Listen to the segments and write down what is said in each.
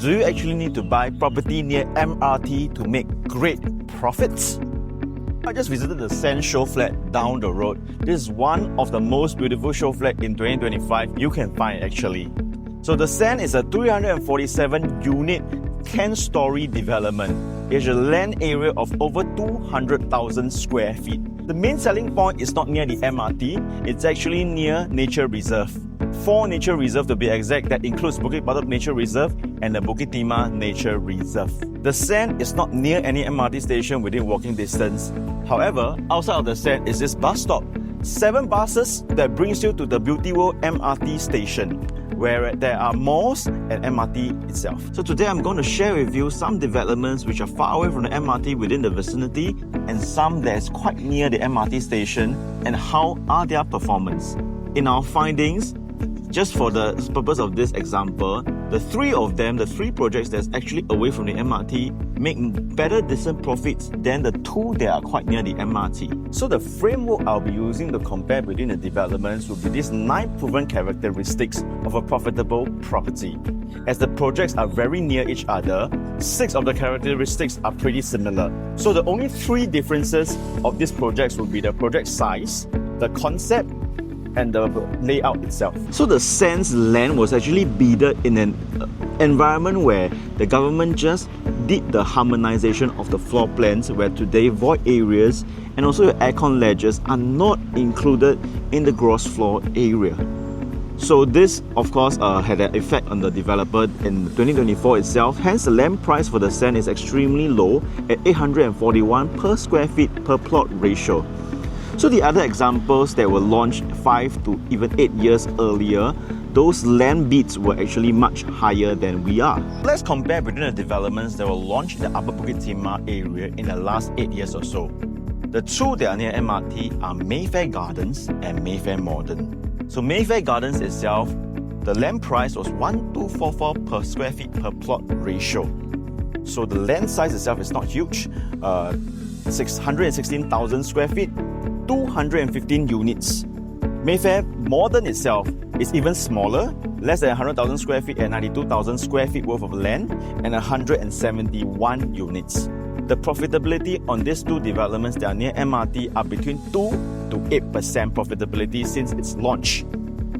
do you actually need to buy property near MRT to make great profits? I just visited the Sand Show flat down the road. This is one of the most beautiful show flat in 2025 you can find actually. So the Sand is a 347 unit 10-story development. It has a land area of over 200,000 square feet. The main selling point is not near the MRT, it's actually near Nature Reserve. 4 nature reserves to be exact, that includes Bukit Batok Nature Reserve and the Bukit Timah Nature Reserve. The Sand is not near any MRT station within walking distance. However, outside of the Sand is this bus stop. 7 buses that brings you to the Beauty World MRT station, where there are malls and MRT itself. So today I'm going to share with you some developments which are far away from the MRT within the vicinity and some that is quite near the MRT station and how are their performance. In our findings, just for the purpose of this example, the 3 projects that's actually away from the MRT make better decent profits than the 2 that are quite near the MRT. So the framework I'll be using to compare between the developments will be these 9 proven characteristics of a profitable property. As the projects are very near each other, 6 of the characteristics are pretty similar. So the only 3 differences of these projects will be the project size, the concept, and the layout itself. So the Sand's land was actually bidded in an environment where the government just did the harmonization of the floor plans, where today void areas and also your aircon ledges are not included in the gross floor area. So this of course had an effect on the developer in 2024 itself. Hence the land price for the Sand is extremely low at 841 per square feet per plot ratio. So the other examples that were launched 5 to even 8 years earlier, those land bids were actually much higher than we are. Let's compare between the developments that were launched in the Upper Bukit Timah area in the last 8 years or so. The 2 that are near MRT are Mayfair Gardens and Mayfair Modern. So Mayfair Gardens itself, the land price was 1244 per square feet per plot ratio. So the land size itself is not huge, 616,000 square feet, 215 units. Mayfair Modern itself is even smaller, less than 100,000 square feet and 92,000 square feet worth of land and 171 units. The profitability on these 2 developments that are near MRT are between 2 to 8% profitability since its launch.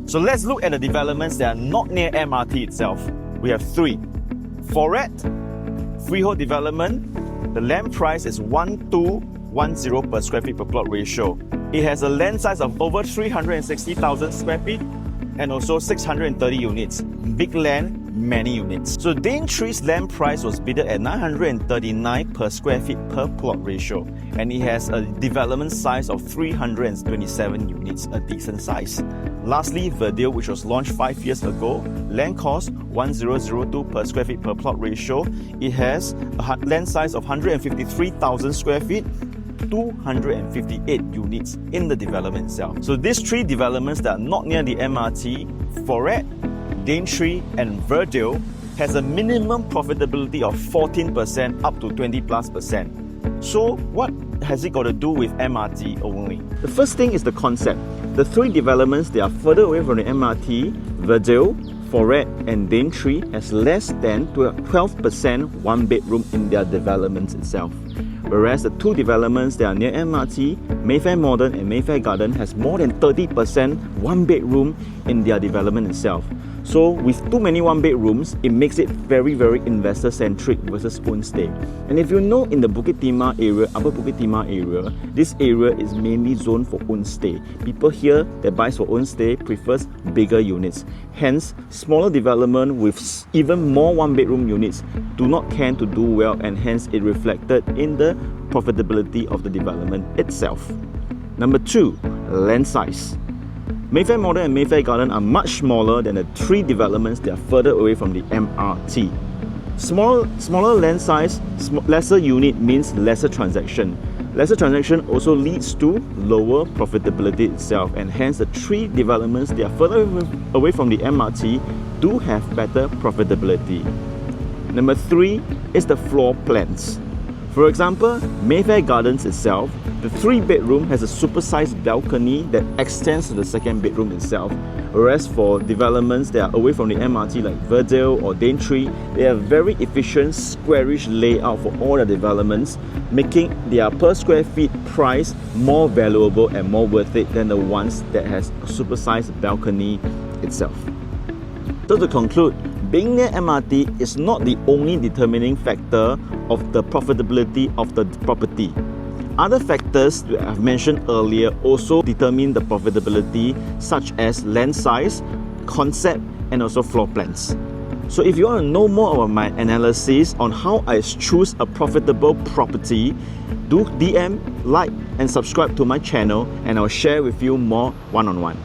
So let's look at the developments that are not near MRT itself. We have 3. Foret, freehold development. The land price is 1210 per square feet per plot ratio. It has a land size of over 360,000 square feet and also 630 units. Big land, many units. So Daintree's land price was bidded at 939 per square feet per plot ratio, and it has a development size of 327 units, a decent size. Lastly, Verdale, which was launched 5 years ago, land cost 1002 per square feet per plot ratio. It has a land size of 153,000 square feet, 258 units in the development itself. So these 3 developments that are not near the MRT, Foret, Daintree and Verdale, has a minimum profitability of 14% up to 20+%. So what has it got to do with MRT only? The first thing is the concept. The 3 developments that are further away from the MRT, Verdale, Foret and Daintree, has less than 12% 1-bedroom in their developments itself. Whereas the 2 developments that are near MRT, Mayfair Modern and Mayfair Garden, has more than 30% 1-bedroom in their development itself. So with too many 1-bedrooms, it makes it very investor-centric versus own stay. And if you know, in the Bukit Timah area, Upper Bukit Timah area, this area is mainly zoned for own stay. People here that buys for own stay prefers bigger units. Hence, smaller development with even more 1-bedroom units do not tend to do well, and hence it reflected in the profitability of the development itself. Number 2, land size. Mayfair Modern and Mayfair Garden are much smaller than the 3 developments that are further away from the MRT. Smaller land size, lesser unit means lesser transaction. Lesser transaction also leads to lower profitability itself, and hence the 3 developments that are further away from the MRT do have better profitability. Number 3 is the floor plans. For example, Mayfair Gardens itself, the 3-bedroom has a supersized balcony that extends to the 2nd bedroom itself. Whereas for developments that are away from the MRT like Verdale or Daintree, they have very efficient squarish layout for all the developments, making their per square feet price more valuable and more worth it than the ones that has a supersized balcony itself. So to conclude, being near MRT is not the only determining factor of the profitability of the property. Other factors that I've mentioned earlier also determine the profitability, such as land size, concept, and also floor plans. So if you want to know more about my analysis on how I choose a profitable property, do DM, like, and subscribe to my channel, and I'll share with you more one-on-one.